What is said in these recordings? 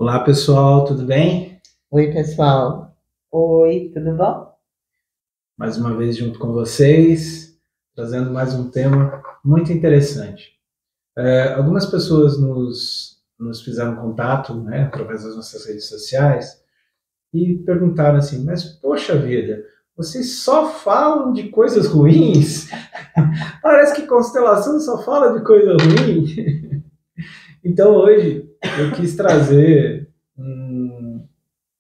Olá, pessoal, tudo bem? Oi, pessoal. Oi, tudo bom? Mais uma vez junto com vocês, trazendo mais um tema muito interessante. Algumas pessoas nos fizeram contato, né, através das nossas redes sociais e perguntaram assim, mas poxa vida, vocês só falam de coisas ruins? Parece que constelação só fala de coisa ruim. Então hoje eu quis trazer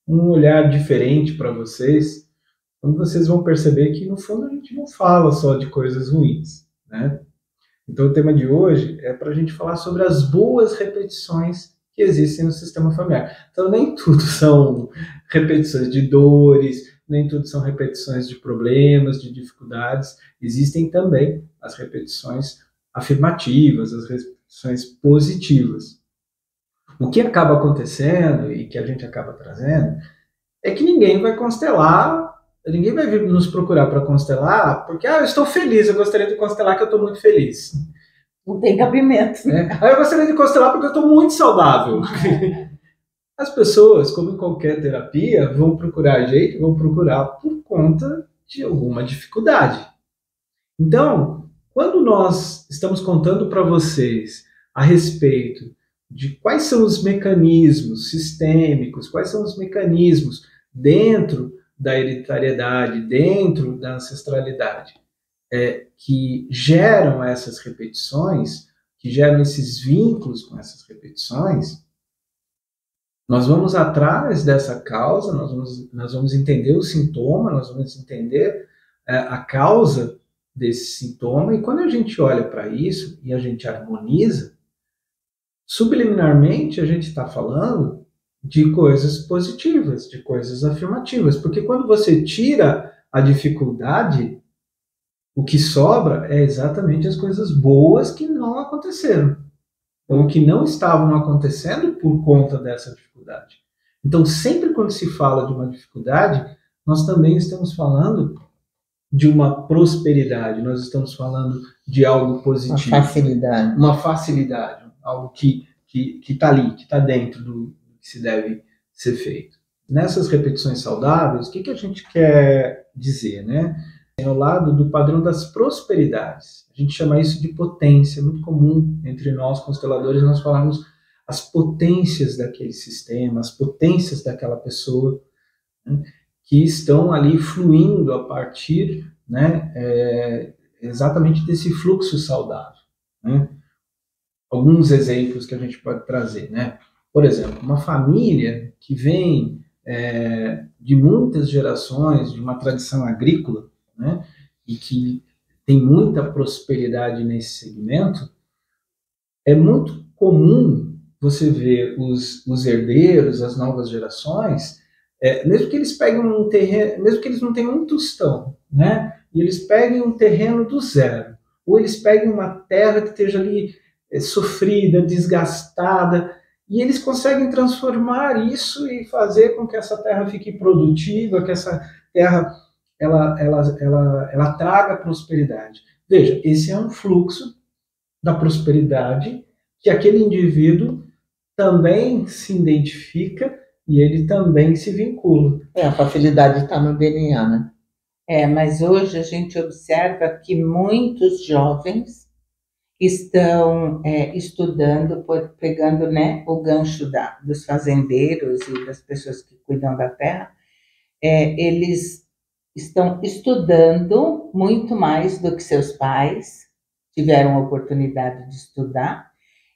um olhar diferente para vocês, quando vocês vão perceber que, no fundo, a gente não fala só de coisas ruins, né? Então, o tema de hoje é para a gente falar sobre as boas repetições que existem no sistema familiar. Então, nem tudo são repetições de dores, nem tudo são repetições de problemas, de dificuldades. Existem também as repetições afirmativas, as repetições positivas. O que acaba acontecendo e que a gente acaba trazendo é que ninguém vai constelar, ninguém vai vir nos procurar para constelar, porque eu estou feliz, eu gostaria de constelar que eu estou muito feliz. Não tem cabimento. Eu gostaria de constelar porque eu estou muito saudável. As pessoas, como em qualquer terapia, vão procurar a gente, vão procurar por conta de alguma dificuldade. Então, quando nós estamos contando para vocês a respeito de quais são os mecanismos sistêmicos, quais são os mecanismos dentro da hereditariedade, dentro da ancestralidade, que geram essas repetições, que geram esses vínculos com essas repetições, nós vamos atrás dessa causa, nós vamos entender o sintoma, nós vamos entender a causa desse sintoma, e quando a gente olha para isso e a gente harmoniza, subliminarmente a gente está falando de coisas positivas, de coisas afirmativas, porque quando você tira a dificuldade, o que sobra é exatamente as coisas boas que não aconteceram, ou que não estavam acontecendo por conta dessa dificuldade. Então, sempre quando se fala de uma dificuldade, nós também estamos falando de uma prosperidade, nós estamos falando de algo positivo. Uma facilidade, algo que está ali, que está dentro do que se deve ser feito. Nessas repetições saudáveis, o que a gente quer dizer, né? Ao lado do padrão das prosperidades. A gente chama isso de potência, é muito comum entre nós, consteladores, nós falamos as potências daquele sistema, as potências daquela pessoa, né, que estão ali fluindo a partir, né, exatamente desse fluxo saudável, né? Alguns exemplos que a gente pode trazer, né? Por exemplo, uma família que vem de muitas gerações, de uma tradição agrícola, né, e que tem muita prosperidade nesse segmento, é muito comum você ver os herdeiros, as novas gerações, mesmo que eles peguem um terreno, mesmo que eles não tenham um tostão, né, e eles peguem um terreno do zero, ou eles peguem uma terra que esteja ali sofrida, desgastada, e eles conseguem transformar isso e fazer com que essa terra fique produtiva, que essa terra ela traga prosperidade. Veja, esse é um fluxo da prosperidade que aquele indivíduo também se identifica e ele também se vincula. A facilidade está no DNA, né? Mas hoje a gente observa que muitos jovens estão estudando, pegando, né, o gancho dos fazendeiros e das pessoas que cuidam da terra, eles estão estudando muito mais do que seus pais tiveram a oportunidade de estudar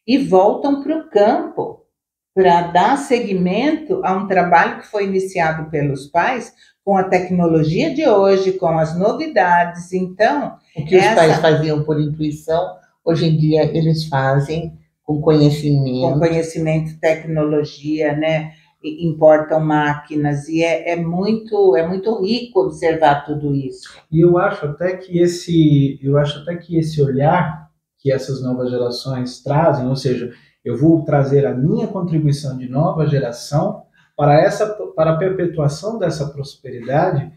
e voltam para o campo para dar seguimento a um trabalho que foi iniciado pelos pais com a tecnologia de hoje, com as novidades. Então, o que os pais faziam por intuição, hoje em dia eles fazem com conhecimento. Com conhecimento, tecnologia, né? Importam máquinas, e é muito rico observar tudo isso. E eu acho até que esse olhar que essas novas gerações trazem, ou seja, eu vou trazer a minha contribuição de nova geração para a perpetuação dessa prosperidade,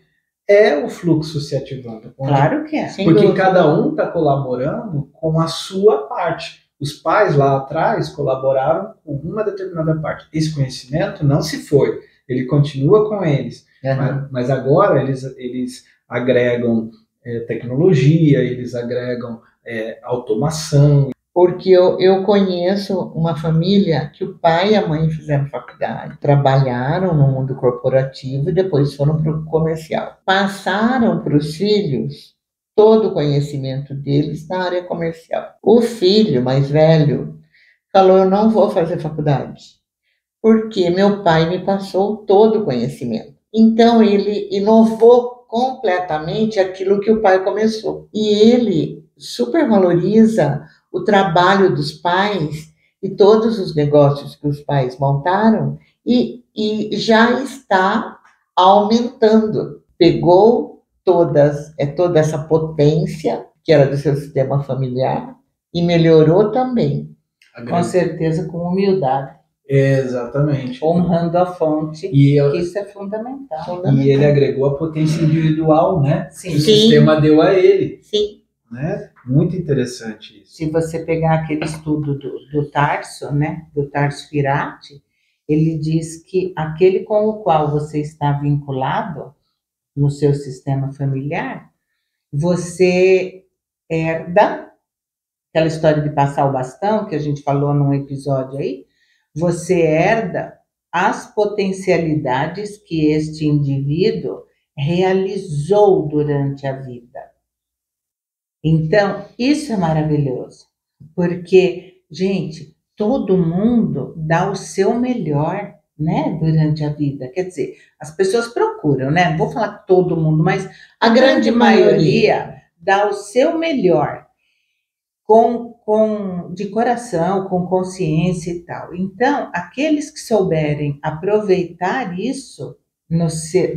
é o fluxo se ativando. Claro que é. Porque cada um está colaborando com a sua parte. Os pais lá atrás colaboraram com uma determinada parte. Esse conhecimento não se foi, ele continua com eles. Mas agora eles agregam tecnologia, eles agregam automação. Porque eu conheço uma família que o pai e a mãe fizeram faculdade, trabalharam no mundo corporativo e depois foram para o comercial. Passaram para os filhos todo o conhecimento deles na área comercial. O filho mais velho falou: eu não vou fazer faculdade, porque meu pai me passou todo o conhecimento. Então ele inovou completamente aquilo que o pai começou. E ele supervaloriza o trabalho dos pais e todos os negócios que os pais montaram e já está aumentando. Pegou toda essa potência que era do seu sistema familiar e melhorou também. Com certeza, com humildade. Exatamente. Honrando a fonte, que isso é fundamental. E ele agregou a potência individual, né? Sim. Que o sistema deu a ele. Sim. Né? Muito interessante isso. Se você pegar aquele estudo do Tarso, né? Do Tarso Firati, ele diz que aquele com o qual você está vinculado no seu sistema familiar, você herda, aquela história de passar o bastão, que a gente falou num episódio aí, você herda as potencialidades que este indivíduo realizou durante a vida. Então, isso é maravilhoso, porque, gente, todo mundo dá o seu melhor, né, durante a vida. Quer dizer, as pessoas procuram, né? Não vou falar todo mundo, mas a grande maioria dá o seu melhor, de coração, com consciência e tal. Então, aqueles que souberem aproveitar isso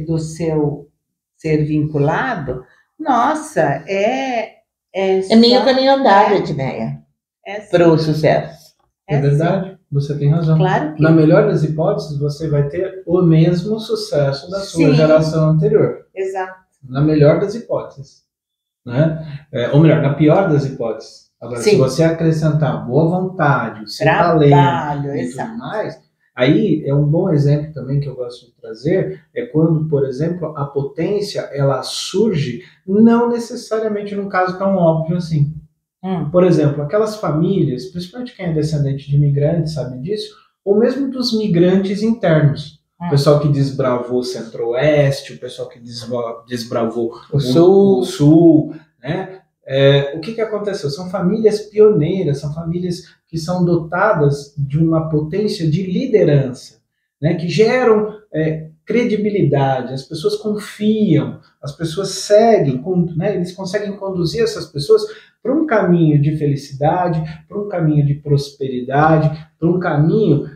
do seu ser vinculado, nossa, é meio caminho andado, Edneia, para o sucesso. É verdade, você tem razão. Claro que... Na melhor das hipóteses, você vai ter o mesmo sucesso da sua geração anterior. Exato. Na melhor das hipóteses. Né? Ou melhor, na pior das hipóteses. Agora, se você acrescentar boa vontade, o seu talento e tudo mais, aí é um bom exemplo também que eu gosto de trazer, é quando, por exemplo, a potência ela surge não necessariamente num caso tão óbvio assim. Por exemplo, aquelas famílias, principalmente quem é descendente de imigrantes sabe disso, ou mesmo dos migrantes internos. O pessoal que desbravou o Centro-Oeste, o pessoal que desbravou o Sul, né? O que aconteceu? São famílias pioneiras, são famílias que são dotadas de uma potência de liderança, né? Que geram credibilidade, as pessoas confiam, as pessoas seguem, né? Eles conseguem conduzir essas pessoas para um caminho de felicidade, para um caminho de prosperidade, para um caminho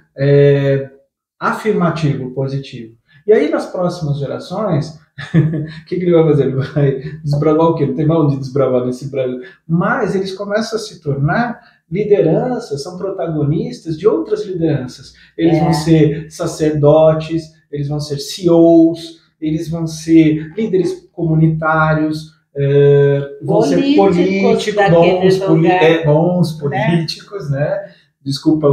afirmativo, positivo. E aí, nas próximas gerações, o que ele vai fazer? Ele vai desbravar o quê? Não tem mal de desbravar nesse Brasil. Mas eles começam a se tornar lideranças, são protagonistas de outras lideranças. Eles vão ser sacerdotes, eles vão ser CEOs, eles vão ser líderes comunitários, vão ser bons políticos, né? Desculpa,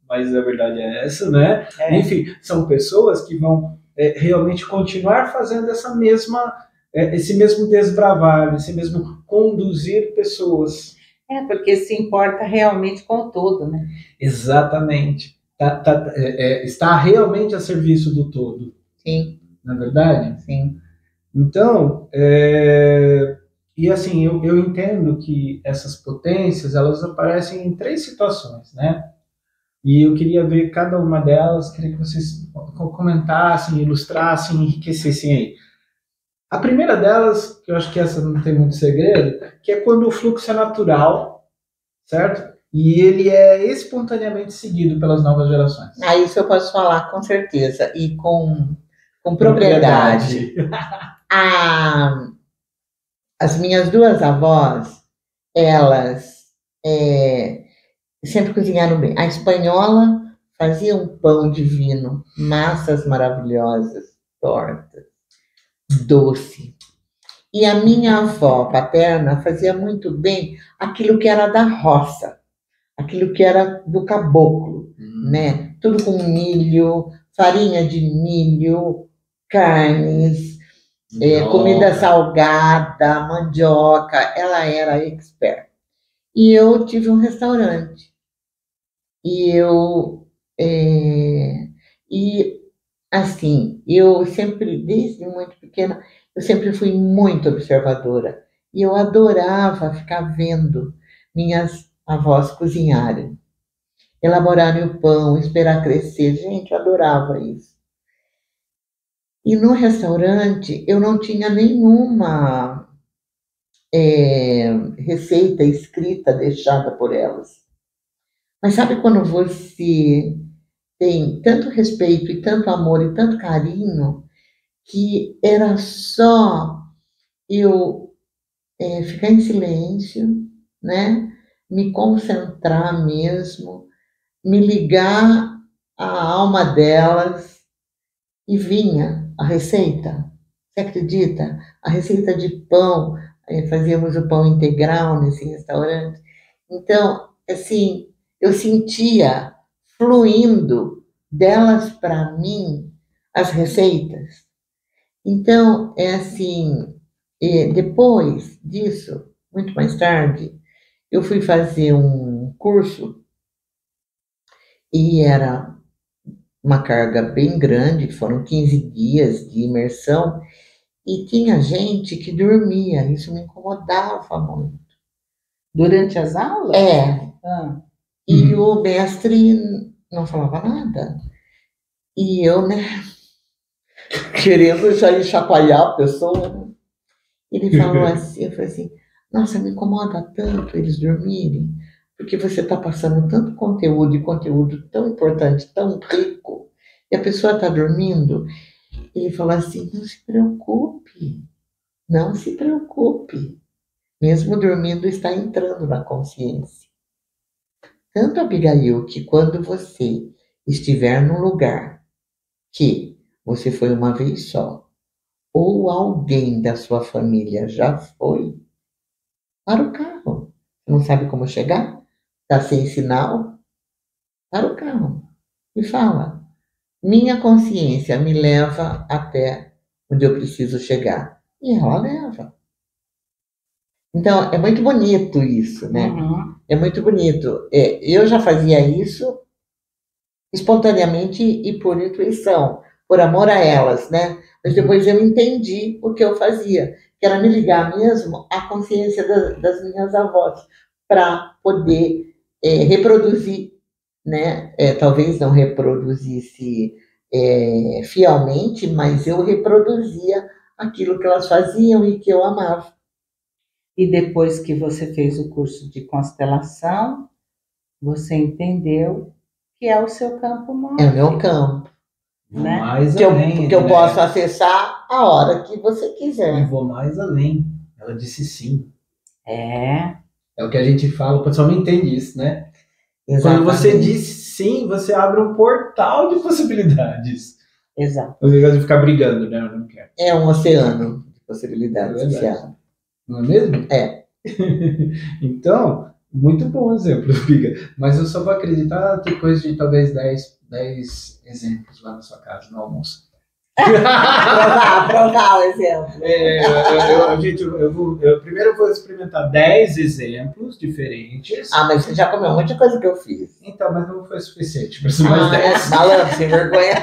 mas a verdade é essa, né? Enfim, são pessoas que vão realmente continuar fazendo esse mesmo desbravar, esse mesmo conduzir pessoas. Porque se importa realmente com o todo, né? Exatamente. Está realmente a serviço do todo. Sim. Não é verdade? Sim. Então, e assim, eu entendo que essas potências, elas aparecem em 3 situações, né? E eu queria ver cada uma delas, queria que vocês comentassem, ilustrassem, enriquecessem aí. A primeira delas, que eu acho que essa não tem muito segredo, que é quando o fluxo é natural, certo? E ele é espontaneamente seguido pelas novas gerações. Isso eu posso falar com certeza e com propriedade. As minhas 2 avós, elas sempre cozinharam bem. A espanhola fazia um pão divino, massas maravilhosas, tortas, doce. E a minha avó paterna fazia muito bem aquilo que era da roça. aquilo que era do caboclo, né? Tudo com milho, farinha de milho, carnes, comida salgada, mandioca. Ela era expert. E eu tive um restaurante. E assim, eu sempre, desde muito pequena, eu sempre fui muito observadora. E eu adorava ficar vendo minhas avós cozinharem, elaborarem o pão, esperar crescer. Gente, eu adorava isso. E no restaurante, eu não tinha nenhuma receita escrita deixada por elas. Mas sabe quando você tem tanto respeito e tanto amor e tanto carinho que era só eu ficar em silêncio, né? Me concentrar mesmo, me ligar à alma delas e vinha a receita. Você acredita? A receita de pão, fazíamos o pão integral nesse restaurante. Então, assim, eu sentia fluindo delas para mim as receitas. Então, é assim, depois disso, muito mais tarde, eu fui fazer um curso e era uma carga bem grande, foram 15 dias de imersão, e tinha gente que dormia, isso me incomodava muito. Durante as aulas? E o mestre não falava nada. E eu, né, querendo já ir chacoalhar a pessoa, ele falou assim, eu falei assim, nossa, me incomoda tanto eles dormirem, porque você está passando tanto conteúdo, e conteúdo tão importante, tão rico, e a pessoa está dormindo. Ele falou assim, não se preocupe, não se preocupe, mesmo dormindo está entrando na consciência. Tanto, Abigail, que quando você estiver num lugar que você foi uma vez só, ou alguém da sua família já foi, para o carro. Não sabe como chegar? Está sem sinal? Para o carro. E fala, minha consciência me leva até onde eu preciso chegar. E ela leva. Então, é muito bonito isso, né? É muito bonito. Eu já fazia isso espontaneamente e por intuição, por amor a elas, né? Mas depois eu entendi o que eu fazia, que era me ligar mesmo à consciência das minhas avós, para poder reproduzir, né? Talvez não reproduzisse fielmente, mas eu reproduzia aquilo que elas faziam e que eu amava. E depois que você fez o curso de constelação, você entendeu que é o seu campo mágico. É o meu campo. Né? Que eu posso acessar a hora que você quiser. E vou mais além. Ela disse sim. É o que a gente fala, o pessoal não entende isso, né? Exatamente. Quando você diz sim, você abre um portal de possibilidades. Exato. O negócio de ficar brigando, né? Eu não quero. É um oceano de possibilidades. Não é mesmo? É. Então, muito bom exemplo, Biga. Mas eu só vou acreditar ter coisa de talvez 10 exemplos lá na sua casa, no almoço. provar o exemplo. Primeiro eu vou experimentar 10 exemplos diferentes. Mas você já comeu um monte de coisa que eu fiz. Então, mas não foi suficiente. Preciso mais 10. Malandro, sem vergonha.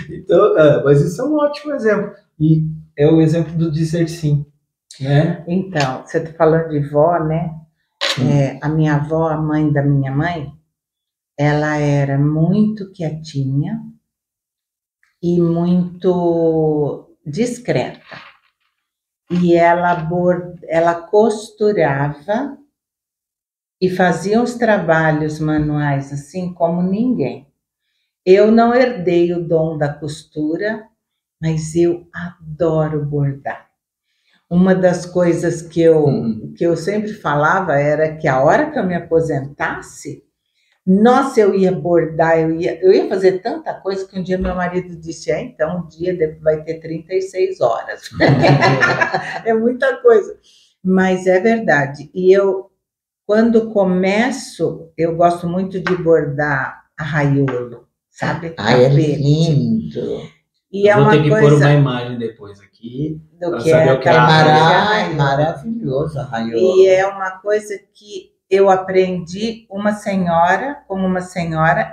Então, mas isso é um ótimo exemplo. E é o exemplo do dizer sim, né? Então, você está falando de vó, né? A minha avó, a mãe da minha mãe, ela era muito quietinha e muito discreta. E ela costurava e fazia os trabalhos manuais assim como ninguém. Eu não herdei o dom da costura, mas eu adoro bordar. Uma das coisas que eu sempre falava era que a hora que eu me aposentasse, nossa, eu ia bordar, eu ia fazer tanta coisa que um dia meu marido disse, então um dia vai ter 36 horas. É muita coisa. Mas é verdade. E eu, quando começo, eu gosto muito de bordar arraiolo, sabe? Ai, é Tapete. lindo. E é Vou uma ter que pôr coisa uma imagem depois aqui. do pra que saber é o que é tapete Maravilhoso, arraiolo. maravilhoso, arraiolo. E é uma coisa que eu aprendi com uma senhora,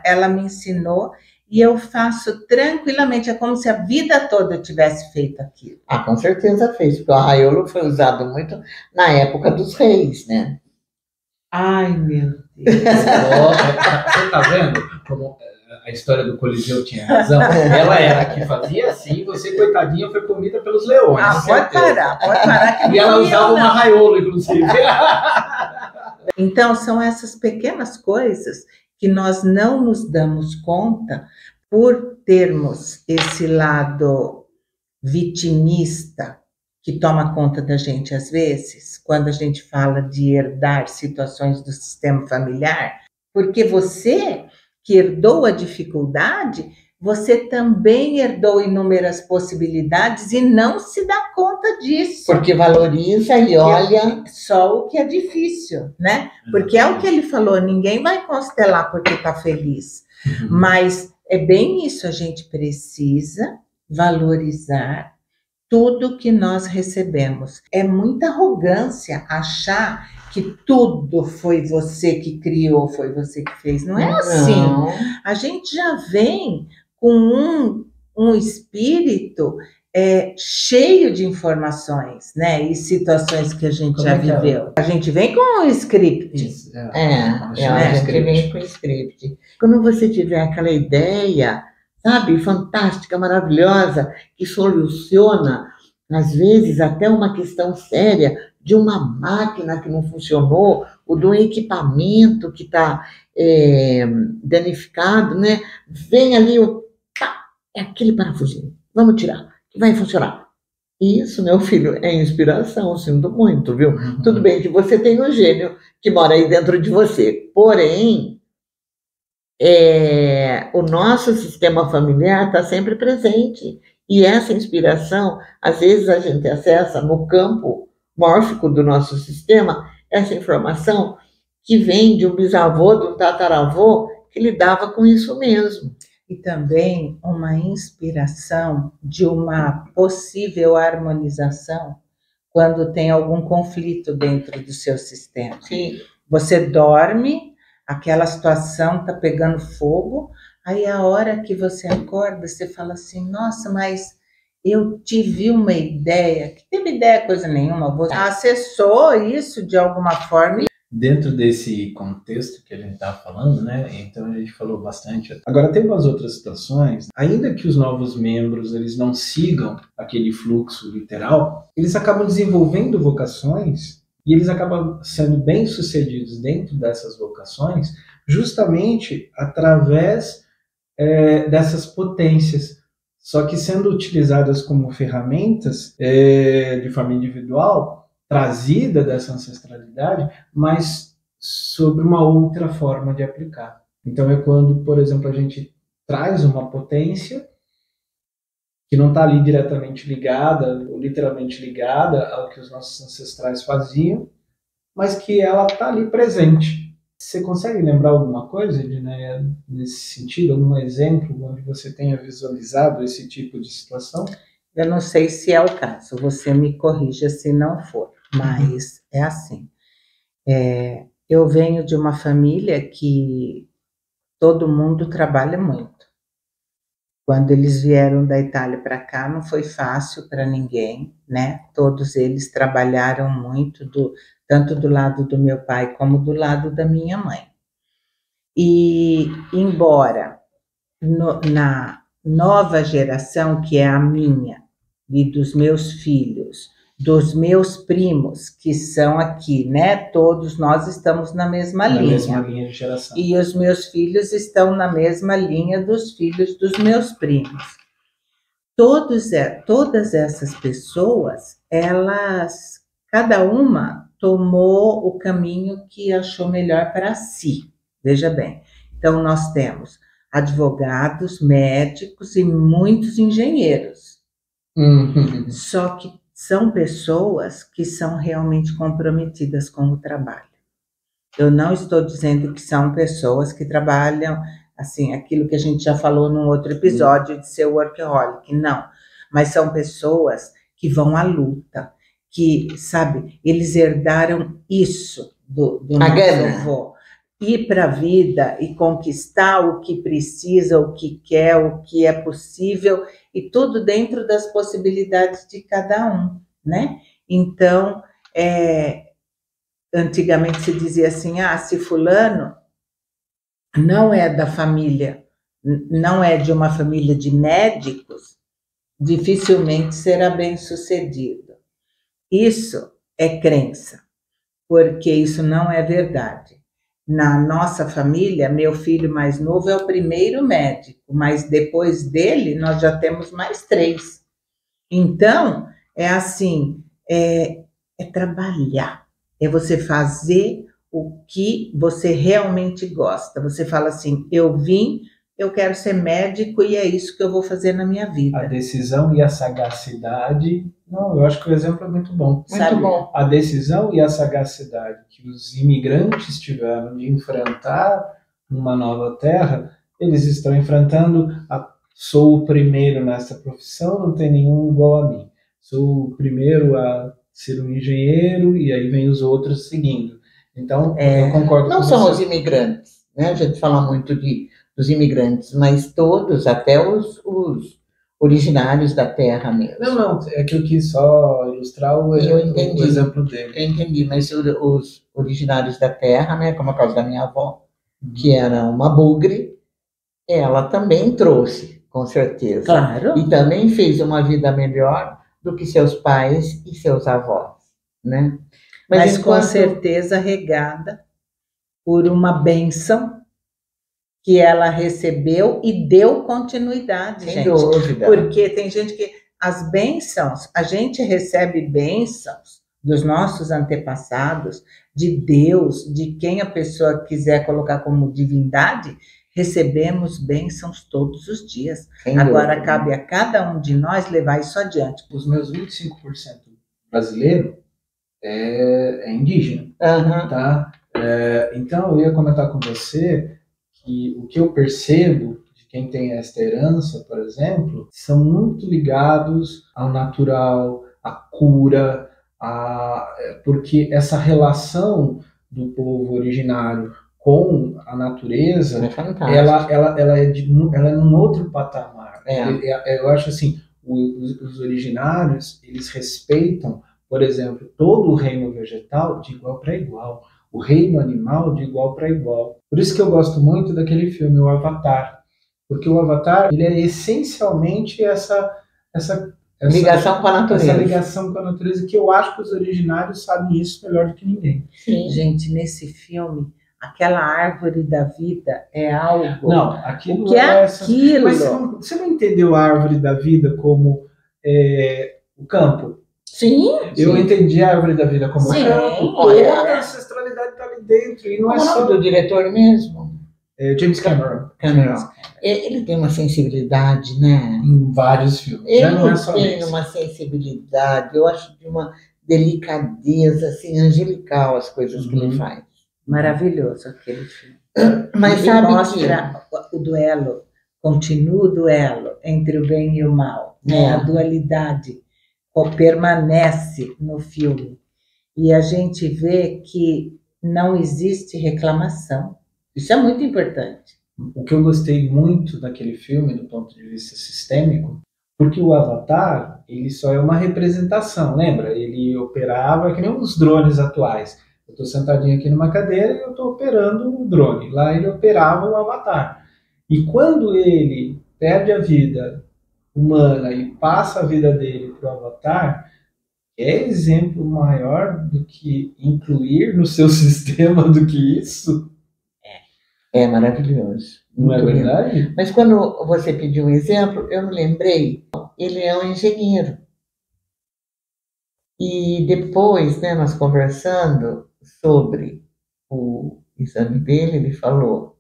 ela me ensinou e eu faço tranquilamente, é como se a vida toda eu tivesse feito aquilo. Ah, com certeza fez, porque o arraiolo foi usado muito na época dos reis, né? Ai, meu Deus. Você tá vendo como a história do Coliseu tinha razão? Ela era a que fazia assim, você, coitadinha, foi comida pelos leões. Ah, pode parar que não E ela fui eu, usava um não. arraiolo, inclusive. Então, são essas pequenas coisas que nós não nos damos conta por termos esse lado vitimista que toma conta da gente às vezes, quando a gente fala de herdar situações do sistema familiar, porque você que herdou a dificuldade, você também herdou inúmeras possibilidades e não se dá conta disso. Porque valoriza e olha. Só o que é difícil, né? Porque é o que ele falou, ninguém vai constelar porque está feliz. Mas é bem isso, a gente precisa valorizar tudo que nós recebemos. É muita arrogância achar que tudo foi você que criou, foi você que fez. Não é assim. Não. A gente já vem com um espírito cheio de informações, né? E situações que a gente Como já é que é? viveu. A gente vem com um script. Isso, A né? gente vem com script. Quando você tiver aquela ideia, sabe, fantástica, maravilhosa, que soluciona, às vezes, até uma questão séria de uma máquina que não funcionou, ou de um equipamento que está danificado, né? Vem ali, é aquele parafusinho, vamos tirar, que vai funcionar. Isso, meu filho, é inspiração, sinto muito, viu? Tudo bem que você tem um gênio que mora aí dentro de você, porém, o nosso sistema familiar está sempre presente. E essa inspiração, às vezes a gente acessa no campo mórfico do nosso sistema, essa informação que vem de um bisavô, de um tataravô, que lidava com isso mesmo. E também uma inspiração de uma possível harmonização quando tem algum conflito dentro do seu sistema. Sim. Você dorme, aquela situação está pegando fogo, aí a hora que você acorda, você fala assim, nossa, mas eu tive uma ideia, que teve ideia coisa nenhuma, você acessou isso de alguma forma. Dentro desse contexto que a gente estava falando, né? Então a gente falou bastante. Agora tem umas outras situações, ainda que os novos membros eles não sigam aquele fluxo literal, eles acabam desenvolvendo vocações e eles acabam sendo bem-sucedidos dentro dessas vocações justamente através dessas potências, só que sendo utilizadas como ferramentas de forma individual, trazida dessa ancestralidade, mas sobre uma outra forma de aplicar. Então é quando, por exemplo, a gente traz uma potência que não está ali diretamente ligada, ou literalmente ligada ao que os nossos ancestrais faziam, mas que ela está ali presente. Você consegue lembrar alguma coisa, Edneia, nesse sentido? Algum exemplo onde você tenha visualizado esse tipo de situação? Eu não sei se é o caso, você me corrija se não for, mas é assim. Eu venho de uma família que todo mundo trabalha muito. Quando eles vieram da Itália para cá, não foi fácil para ninguém, né? Todos eles trabalharam muito, tanto do lado do meu pai como do lado da minha mãe. E, embora na nova geração, que é a minha, e dos meus filhos, dos meus primos, que são aqui, né? Todos nós estamos na mesma linha. Na mesma linha de geração. E os meus filhos estão na mesma linha dos filhos dos meus primos. Todas essas pessoas, cada uma tomou o caminho que achou melhor para si. Veja bem, então nós temos advogados, médicos e muitos engenheiros. Só que são pessoas que são realmente comprometidas com o trabalho. Eu não estou dizendo que são pessoas que trabalham, assim, aquilo que a gente já falou num outro episódio de ser workaholic, não. Mas são pessoas que vão à luta, que, sabe, eles herdaram isso do nosso avô. Ir para a vida e conquistar o que precisa, o que quer, o que é possível, e tudo dentro das possibilidades de cada um, né? Então, antigamente se dizia assim, se fulano não é da família, não é de uma família de médicos, dificilmente será bem-sucedido. Isso é crença, porque isso não é verdade. Na nossa família, meu filho mais novo é o primeiro médico, mas depois dele nós já temos mais 3. Então, é assim, é trabalhar, é você fazer o que você realmente gosta. Você fala assim, eu quero ser médico e é isso que eu vou fazer na minha vida. A decisão e a sagacidade. Não, eu acho que o exemplo é muito bom. Muito bom. A decisão e a sagacidade que os imigrantes tiveram de enfrentar uma nova terra, eles estão enfrentando. Sou o primeiro nessa profissão, não tem nenhum igual a mim. Sou o primeiro a ser um engenheiro e aí vem os outros seguindo. Então, eu concordo não com são você. os imigrantes, né? A gente fala muito dos imigrantes, mas todos, até os originários da terra mesmo. Não, é que eu quis só ilustrar o exemplo dele. Eu entendi, mas os originários da terra, né, como a causa da minha avó, que era uma bugre, ela também trouxe, com certeza. Claro. E também fez uma vida melhor do que seus pais e seus avós, né? Mas com certeza regada por uma bênção que ela recebeu e deu continuidade, sem gente. dúvida. Porque tem gente que as bênçãos, a gente recebe bênçãos dos nossos antepassados, de Deus, de quem a pessoa quiser colocar como divindade, recebemos bênçãos todos os dias. Sem Agora dúvida. cabe a cada um de nós levar isso adiante. Os meus 25% brasileiro é indígena, tá? Então, eu ia comentar com você que o que eu percebo de quem tem esta herança, por exemplo, são muito ligados ao natural, à cura, porque essa relação do povo originário com a natureza, ela é num outro patamar. Eu acho assim, os originários, eles respeitam, por exemplo, todo o reino vegetal de igual para igual, o reino animal de igual para igual. Por isso que eu gosto muito daquele filme, o Avatar, porque o Avatar, ele é essencialmente essa ligação com a natureza. Essa ligação com a natureza, que eu acho que os originários sabem isso melhor do que ninguém. Sim. Gente, nesse filme, aquela árvore da vida é algo... Não, aquilo o que é aquilo? Mas você não entendeu a árvore da vida como o campo? Sim. Eu entendi a árvore da vida como o campo. Toda a ancestralidade está ali dentro. E não é só do diretor mesmo. James Cameron. Ele tem uma sensibilidade, né? Em vários filmes. Ele não é só tem uma sensibilidade, eu acho de uma delicadeza, assim, angelical as coisas que ele faz. Maravilhoso aquele filme. Mas ele sabe mostra o duelo, continua o duelo entre o bem e o mal, né? A dualidade permanece no filme. E a gente vê que não existe reclamação. Isso é muito importante. O que eu gostei muito daquele filme, do ponto de vista sistêmico, porque o Avatar, ele só é uma representação, lembra? Ele operava que nem os drones atuais. Eu estou sentadinho aqui numa cadeira e eu estou operando um drone. Lá ele operava o Avatar. E quando ele perde a vida humana e passa a vida dele para o Avatar, é exemplo maior do que incluir no seu sistema do que isso? É maravilhoso. Não é verdade? Mas quando você pediu um exemplo, eu me lembrei, ele é um engenheiro. E depois, né, nós conversando sobre o exame dele, ele falou,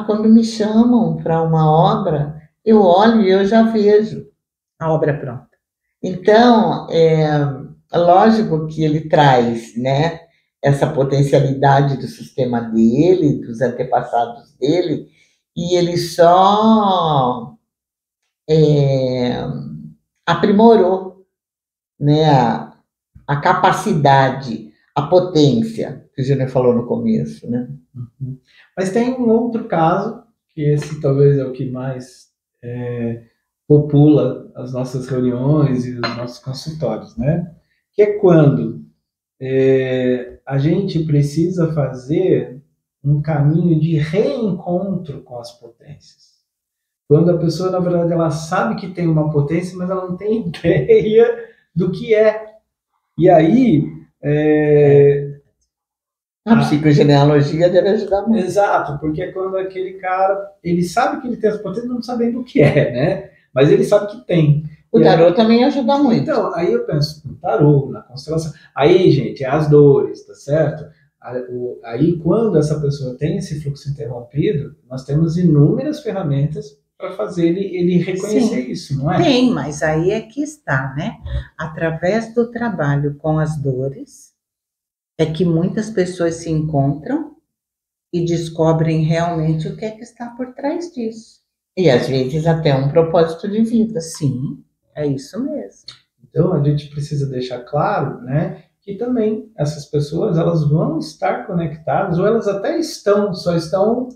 quando me chamam para uma obra, eu olho e eu já vejo a obra pronta. Então, lógico que ele traz, né, essa potencialidade do sistema dele, dos antepassados dele, e ele só aprimorou, né, a capacidade, a potência, que o Júnior falou no começo, né? Uhum. Mas tem um outro caso, que esse talvez é o que mais popula as nossas reuniões e os nossos consultórios, né? Que é quando a gente precisa fazer um caminho de reencontro com as potências. Quando a pessoa, na verdade, ela sabe que tem uma potência, mas ela não tem ideia do que é. E aí, A psicogenealogia deve ajudar muito. exato, porque é quando aquele cara, ele sabe que ele tem as potências, não sabendo o que é, né? Mas ele sabe que tem. O tarô também ajuda muito. Então, aí eu penso no tarô, na constelação. Aí, gente, é as dores, tá certo? Aí, quando essa pessoa tem esse fluxo interrompido, nós temos inúmeras ferramentas para fazer ele reconhecer Sim, isso, não é? tem, mas aí é que está, né? Através do trabalho com as dores, é que muitas pessoas se encontram e descobrem realmente o que é que está por trás disso. E às vezes até um propósito de vida. Sim, é isso mesmo. Então, a gente precisa deixar claro, né, que também essas pessoas, elas vão estar conectadas, ou elas até estão, só estão...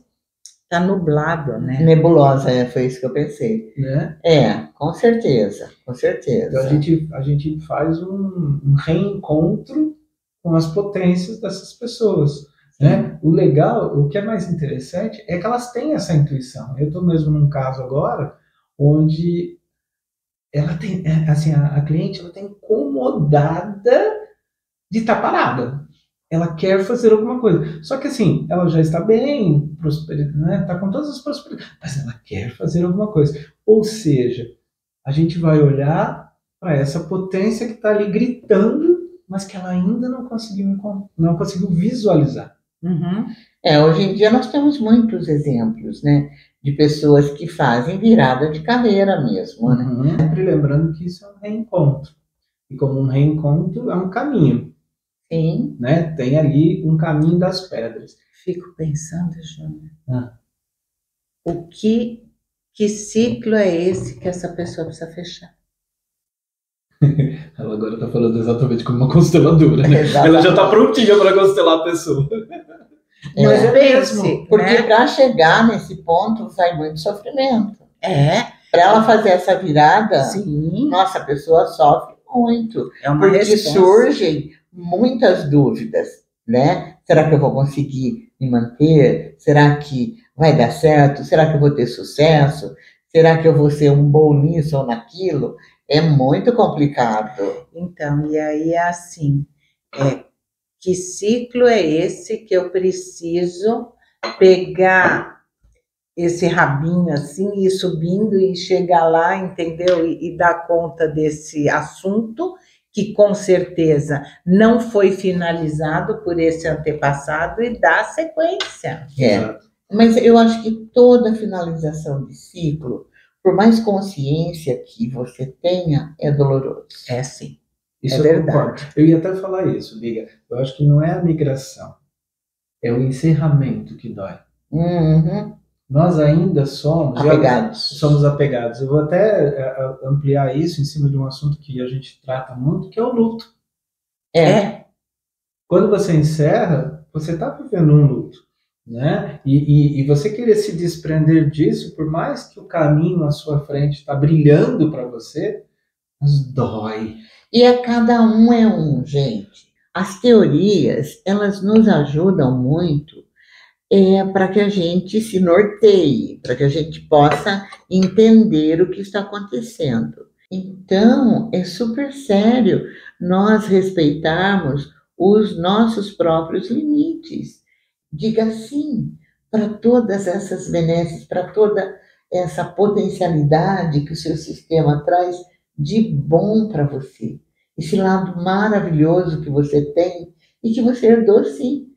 Está nublado, né? Nebulosa, foi isso que eu pensei. Né? Com certeza, com certeza. Então, a gente faz um reencontro com as potências dessas pessoas. Né? O legal, o que é mais interessante é que elas têm essa intuição. Eu estou mesmo num caso agora onde ela tem, assim, a cliente ela está incomodada de estar parada. Ela quer fazer alguma coisa. Só que assim, ela já está bem, né? Está com todas as prosperidades, mas ela quer fazer alguma coisa. Ou seja, a gente vai olhar para essa potência que está ali gritando, mas que ela ainda não conseguiu visualizar. Uhum. Hoje em dia nós temos muitos exemplos, né, de pessoas que fazem virada de carreira mesmo, né? Uhum. Sempre lembrando que isso é um reencontro. E como um reencontro é um caminho. Sim. Né? Tem ali um caminho das pedras. Fico pensando, Júnior, que ciclo é esse que essa pessoa precisa fechar? Ela agora está falando exatamente como uma consteladora, né? Exatamente. Ela já está prontinha para constelar a pessoa. Mas é mesmo, porque né? para chegar nesse ponto vai muito sofrimento. Para ela fazer essa virada, sim, nossa, a pessoa sofre muito. É uma porque resposta. Surgem muitas dúvidas, né? Será que eu vou conseguir me manter? Será que vai dar certo? Será que eu vou ter sucesso? Será que eu vou ser um bom nisso ou naquilo? É muito complicado. Então, e aí é assim, que ciclo é esse que eu preciso pegar esse rabinho assim, e ir subindo e chegar lá, entendeu? E dar conta desse assunto, que com certeza não foi finalizado por esse antepassado, e dar sequência. Mas eu acho que toda finalização de ciclo, por mais consciência que você tenha, é doloroso. É sim. Isso é eu verdade. concordo. Eu ia até falar isso, Liga. Eu acho que não é a migração, é o encerramento que dói. Uhum. Nós ainda somos apegados. Eu vou até ampliar isso em cima de um assunto que a gente trata muito, que é o luto. Quando você encerra, você está vivendo um luto. Né? E você querer se desprender disso, por mais que o caminho à sua frente está brilhando para você, mas dói. E cada um é um, gente. As teorias, elas nos ajudam muito para que a gente se norteie, para que a gente possa entender o que está acontecendo. Então, é super sério nós respeitarmos os nossos próprios limites. Diga sim para todas essas benesses, para toda essa potencialidade que o seu sistema traz de bom para você. Esse lado maravilhoso que você tem e que você herdou sim.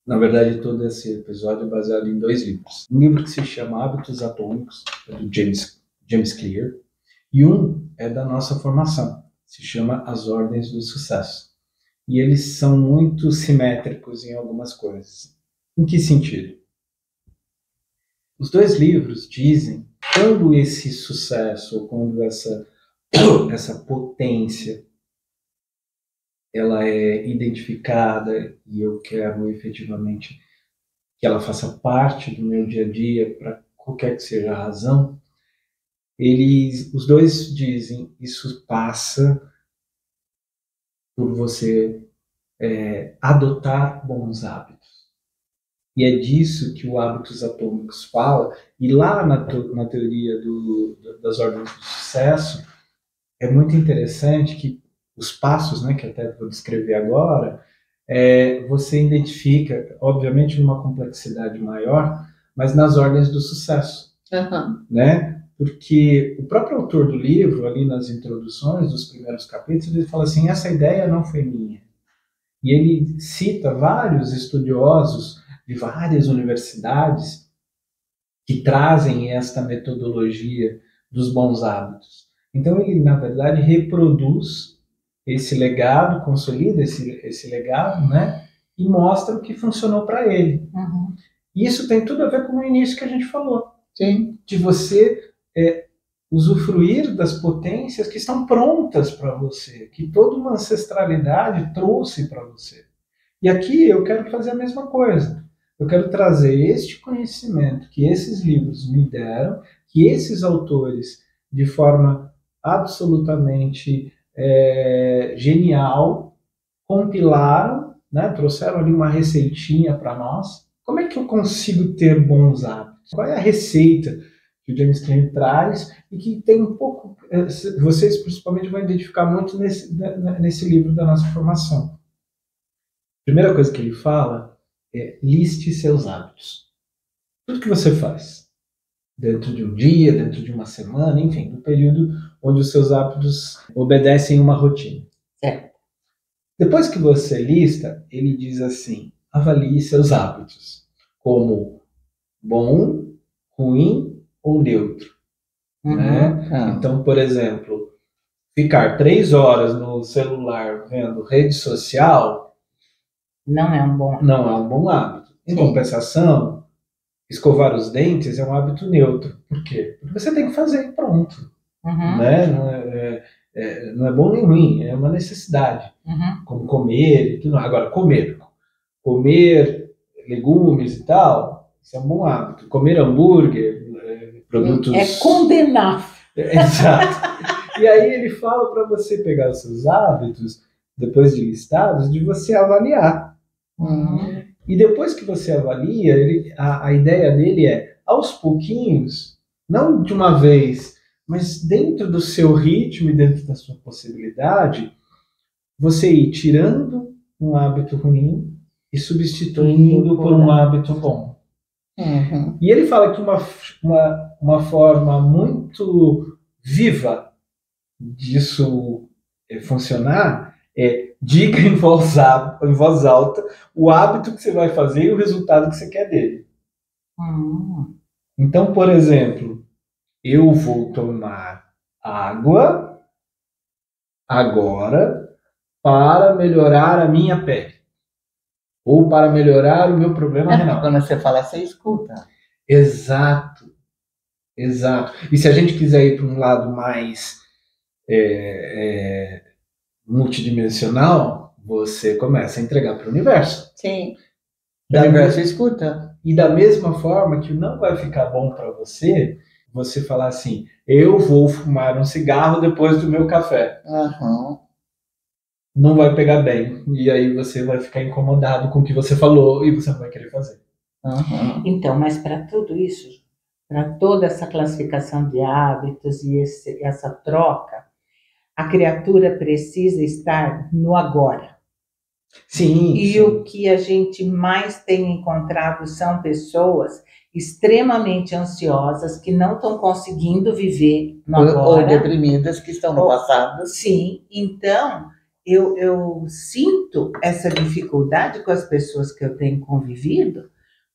Na verdade, todo esse episódio é baseado em 2 livros. Um livro que se chama Hábitos Atômicos, do James Clear, E um é da nossa formação, se chama As Ordens do Sucesso. E eles são muito simétricos em algumas coisas. Em que sentido? Os dois livros dizem quando esse sucesso, ou quando essa potência, ela é identificada e eu quero efetivamente que ela faça parte do meu dia a dia, para qualquer que seja a razão, os dois dizem isso passa por você adotar bons hábitos. E é disso que o Hábitos Atômicos fala, e lá na teoria das ordens do sucesso, é muito interessante que os passos, né, que até vou descrever agora, você identifica, obviamente, numa complexidade maior, mas nas ordens do sucesso. Né? Porque o próprio autor do livro, ali nas introduções dos primeiros capítulos, ele fala assim, essa ideia não foi minha. E ele cita vários estudiosos de várias universidades que trazem esta metodologia dos bons hábitos. Então ele, na verdade, reproduz esse legado, consolida esse legado, né? E mostra o que funcionou para ele. E isso tem tudo a ver com o início que a gente falou. Sim. De você usufruir das potências que estão prontas para você, que toda uma ancestralidade trouxe para você. E aqui eu quero fazer a mesma coisa. Eu quero trazer este conhecimento que esses livros me deram, que esses autores, de forma absolutamente genial, compilaram, né, trouxeram ali uma receitinha para nós. Como é que eu consigo ter bons hábitos? Qual é a receita que o James Clear traz e que tem um pouco, vocês principalmente vão identificar muito nesse livro da nossa formação. A primeira coisa que ele fala é liste seus hábitos. Tudo que você faz, dentro de um dia, dentro de uma semana, enfim, no período onde os seus hábitos obedecem uma rotina. Depois que você lista, ele diz assim, avalie seus hábitos como bom, ruim ou neutro. Né? Então, por exemplo, ficar 3 horas no celular vendo rede social não é um bom hábito. Em compensação, escovar os dentes é um hábito neutro. Por quê? Porque você tem que fazer e pronto. Né? Não é bom nem ruim, é uma necessidade. Como comer e tudo. Agora, comer legumes e tal, isso é um bom hábito. Comer hambúrguer, produtos... É condenar. Exato. E aí ele fala para você pegar os seus hábitos, depois de listados, de você avaliar. E depois que você avalia, a ideia dele é, aos pouquinhos, não de uma vez, mas dentro do seu ritmo e dentro da sua possibilidade, você ir tirando um hábito ruim e substituindo por um hábito bom. E ele fala que uma forma muito viva disso funcionar é diga em voz alta o hábito que você vai fazer e o resultado que você quer dele. Então, por exemplo, eu vou tomar água agora para melhorar a minha pele. Ou para melhorar o meu problema renal. Quando você fala, você escuta. Exato. E se a gente quiser ir para um lado mais multidimensional, você começa a entregar para o universo. Sim. O universo escuta. E da mesma forma que não vai ficar bom para você falar assim, eu vou fumar um cigarro depois do meu café. Não vai pegar bem. E aí você vai ficar incomodado com o que você falou e você não vai querer fazer. Então, mas para tudo isso, para toda essa classificação de hábitos e essa troca, a criatura precisa estar no agora. Sim. O que a gente mais tem encontrado são pessoas extremamente ansiosas que não estão conseguindo viver no agora. Ou deprimidas que estão no passado. Sim, então eu sinto essa dificuldade com as pessoas que eu tenho convivido,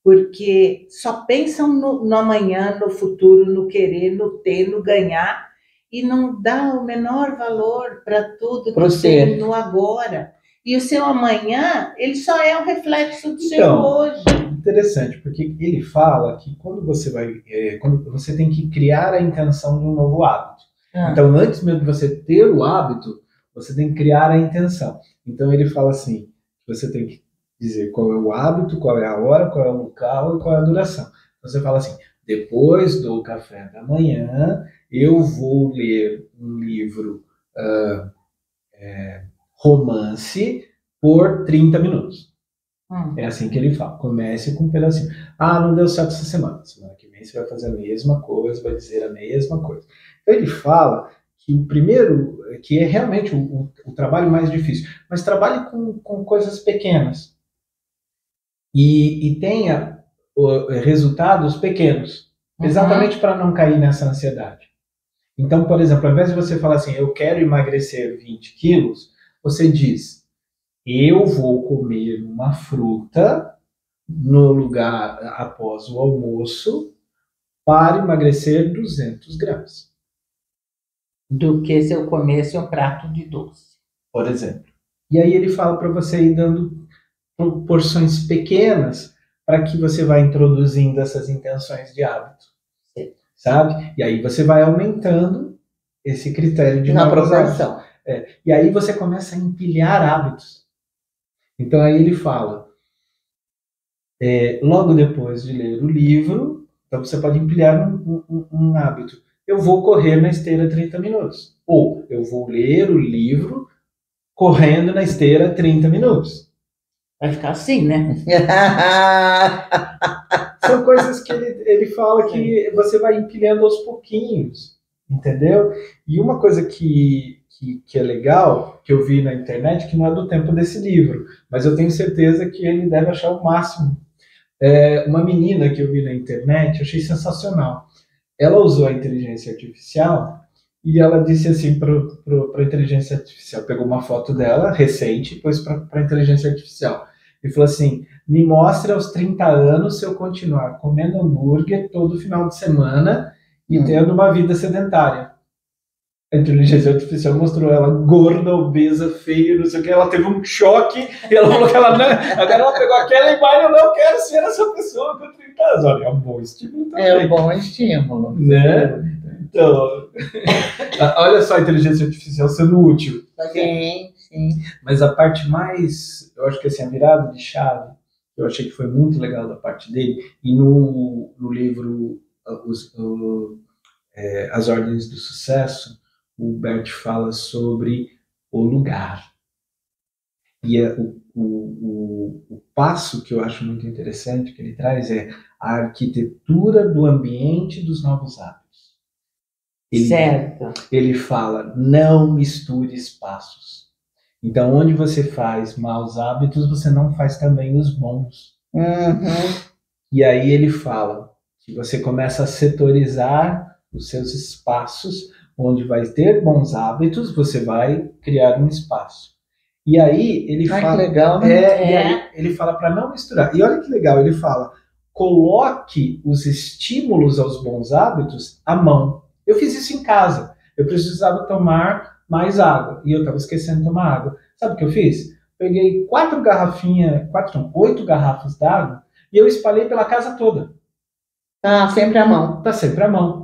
porque só pensam no amanhã, no futuro, no querer, no ter, no ganhar, e não dá o menor valor para tudo Pro que ser. tem no agora. E o seu amanhã, ele só é um reflexo do seu Então, hoje. interessante, porque ele fala que quando você quando você tem que criar a intenção de um novo hábito. Então, antes mesmo de você ter o hábito, você tem que criar a intenção. Então, ele fala assim, você tem que dizer qual é o hábito, qual é a hora, qual é o local e qual é a duração. Então, você fala assim, depois do café da manhã, eu vou ler um livro romance por 30 minutos. É assim que ele fala. Comece com um pedacinho. Ah, não deu certo essa semana. Semana que vem você vai fazer a mesma coisa, vai dizer a mesma coisa. Então ele fala que o primeiro, que é realmente o trabalho mais difícil, mas trabalhe com coisas pequenas. E tenha resultados pequenos. Exatamente para não cair nessa ansiedade. Então, por exemplo, ao invés de você falar assim, eu quero emagrecer 20 quilos, você diz, eu vou comer uma fruta no lugar após o almoço para emagrecer 200 gramas. Do que se eu comesse um prato de doce. Por exemplo. E aí ele fala para você ir dando porções pequenas para que você vá introduzindo essas intenções de hábito. Sim. Sabe? E aí você vai aumentando esse critério de Na novos proporção. hábitos. E aí você começa a empilhar hábitos. Então aí ele fala, logo depois de ler o livro, então você pode empilhar um hábito. Eu vou correr na esteira 30 minutos. Ou eu vou ler o livro correndo na esteira 30 minutos. Vai ficar assim, né? São coisas que ele fala que você vai empilhando aos pouquinhos, entendeu? E uma coisa que é legal, que eu vi na internet, que não é do tempo desse livro, mas eu tenho certeza que ele deve achar o máximo. Uma menina que eu vi na internet, eu achei sensacional. Ela usou a inteligência artificial e ela disse assim para a inteligência artificial, pegou uma foto dela, recente, e pôs para a inteligência artificial. E falou assim, me mostre aos 30 anos se eu continuar comendo hambúrguer todo final de semana e tendo uma vida sedentária. A inteligência artificial mostrou ela gorda, obesa, feia, não sei o que. Ela teve um choque e ela falou que ela não... Agora ela pegou aquela imagem, eu não quero ser essa pessoa com 30 anos. Olha, é um bom estímulo também. É um bom estímulo. Né? Então, olha só a inteligência artificial sendo útil. Sim, sim. Mas a parte mais, eu acho que assim, a virada de chave, eu achei que foi muito legal da parte dele, e no livro As Ordens do Sucesso, o Bert fala sobre o lugar. E o passo que eu acho muito interessante que ele traz é a arquitetura do ambiente dos novos hábitos. Certo. Ele fala, não misture espaços. Então, onde você faz maus hábitos, você não faz também os bons. E aí ele fala que você começa a setorizar os seus espaços, onde vai ter bons hábitos, você vai criar um espaço. E aí ele fala... Que legal, né? E aí ele fala para não misturar. E olha que legal, ele fala, coloque os estímulos aos bons hábitos à mão. Eu fiz isso em casa. Eu precisava tomar mais água. E eu estava esquecendo de tomar água. Sabe o que eu fiz? Peguei 8 garrafas d'água e eu espalhei pela casa toda. Tá sempre à mão. Tá sempre à mão.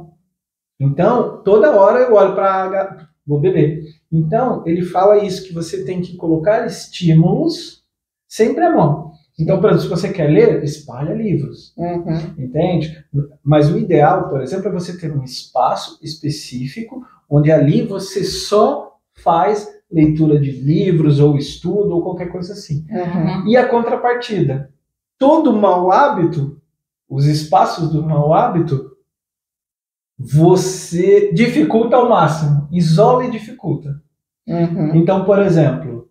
Então, toda hora eu olho para a água, vou beber. Então, ele fala isso, que você tem que colocar estímulos sempre à mão. Então, por exemplo, se você quer ler, espalha livros. Entende? Mas o ideal, por exemplo, é você ter um espaço específico onde ali você só faz leitura de livros ou estudo ou qualquer coisa assim. E a contrapartida. Todo mau hábito, os espaços do mau hábito, você dificulta ao máximo. Isola e dificulta. Então, por exemplo,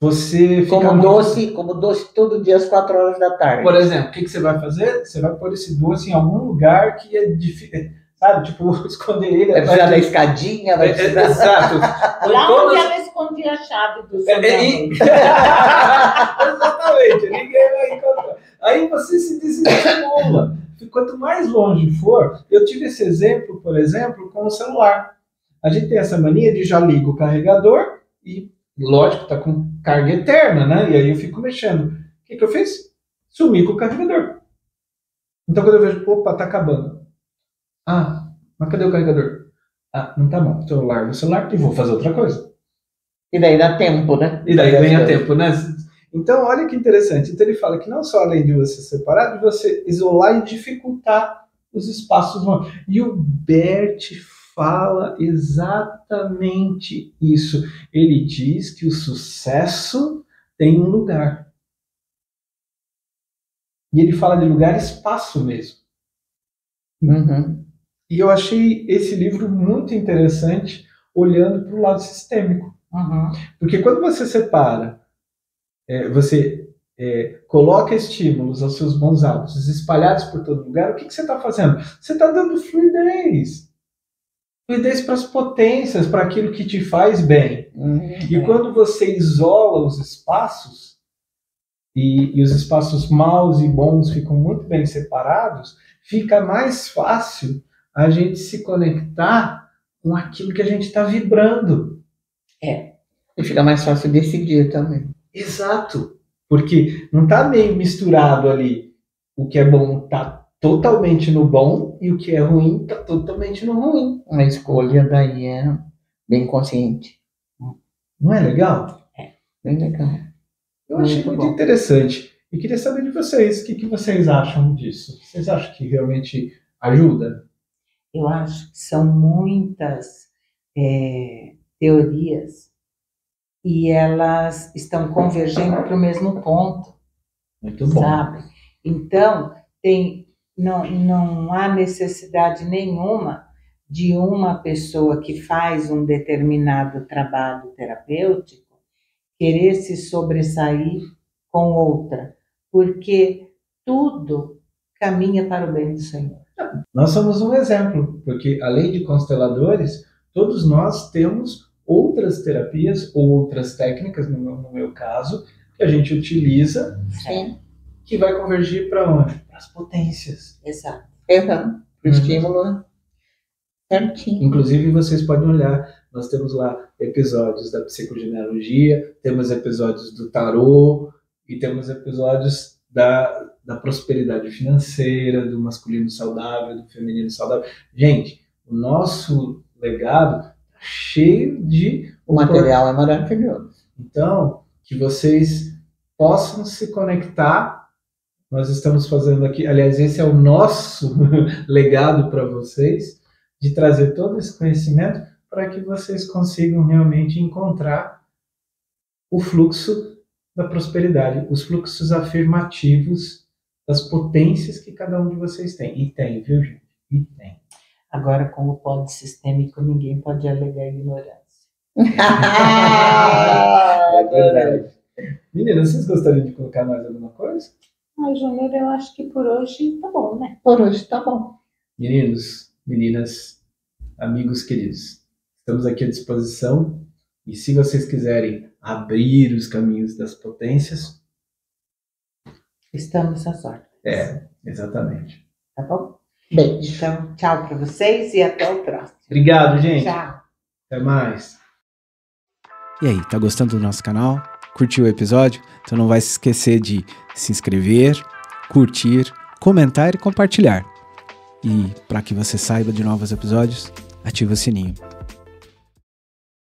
você fica como doce todo dia às 4 horas da tarde. Por exemplo, o que você vai fazer? Você vai pôr esse doce em algum lugar que é difícil, sabe? Tipo, esconder ele. Vai precisar da escadinha, vai precisar... Exato. Lá onde ela escondia a chave do seu Exatamente, ninguém vai encontrar. Aí você se desestimula. quanto mais longe for, eu tive esse exemplo, por exemplo, com o celular. A gente tem essa mania de já liga o carregador e, lógico, tá com carga eterna, né? E aí eu fico mexendo. O que eu fiz? Sumi com o carregador. Então quando eu vejo, opa, tá acabando. Ah, mas cadê o carregador? Ah, não tá bom. Então eu largo o celular e vou fazer outra coisa. E daí dá tempo, né? E daí ganha tempo, né? Então, olha que interessante. Então ele fala que não só além de você separar, de você isolar e dificultar os espaços. E o Bert fala exatamente isso. Ele diz que o sucesso tem um lugar. E ele fala de lugar e espaço mesmo. Uhum. E eu achei esse livro muito interessante, olhando para o lado sistêmico. Uhum. Porque quando você separa, você coloca estímulos aos seus bons hábitos espalhados por todo lugar, o que você está fazendo? Você está dando fluidez. Fluidez para as potências, para aquilo que te faz bem. E quando você isola os espaços, e os espaços maus e bons ficam muito bem separados, fica mais fácil a gente se conectar com aquilo que a gente está vibrando. E fica mais fácil decidir também. Exato. Porque não está meio misturado ali. O que é bom está totalmente no bom e o que é ruim está totalmente no ruim. A escolha daí é bem consciente. Não é legal? Bem legal. Eu achei muito interessante. E queria saber de vocês, o que vocês acham disso? Vocês acham que realmente ajuda? Eu acho que são muitas teorias e elas estão convergendo para o mesmo ponto. Muito bom. Sabe? Então, não há necessidade nenhuma de uma pessoa que faz um determinado trabalho terapêutico querer se sobressair com outra, porque tudo caminha para o bem do Senhor. Nós somos um exemplo, porque além de consteladores, todos nós temos outras terapias, outras técnicas, no meu caso, que a gente utiliza, Sim. que vai convergir para onde? Para as potências. Exato. Para o estímulo certinho. Inclusive, vocês podem olhar, nós temos lá episódios da psicogenealogia, temos episódios do tarô e temos episódios da prosperidade financeira, do masculino saudável, do feminino saudável. Gente, o nosso legado está cheio de... O material é maravilhoso. Então, que vocês possam se conectar. Nós estamos fazendo aqui, aliás, esse é o nosso legado para vocês, de trazer todo esse conhecimento para que vocês consigam realmente encontrar o fluxo da prosperidade, os fluxos afirmativos das potências que cada um de vocês tem. E tem, viu, gente? E tem. Agora, com o polissistêmico, ninguém pode alegar ignorância. É verdade. Meninas, vocês gostariam de colocar mais alguma coisa? Ai, Júnior, eu acho que por hoje tá bom, né? Por hoje tá bom. Meninos, meninas, amigos queridos, estamos aqui à disposição e se vocês quiserem abrir os caminhos das potências... Estamos às ordens. Exatamente. Tá bom? Beijo. Então, tchau para vocês e até o próximo. Obrigado, gente. Tchau. Até mais. E aí, tá gostando do nosso canal? Curtiu o episódio? Então não vai se esquecer de se inscrever, curtir, comentar e compartilhar. E para que você saiba de novos episódios, ativa o sininho.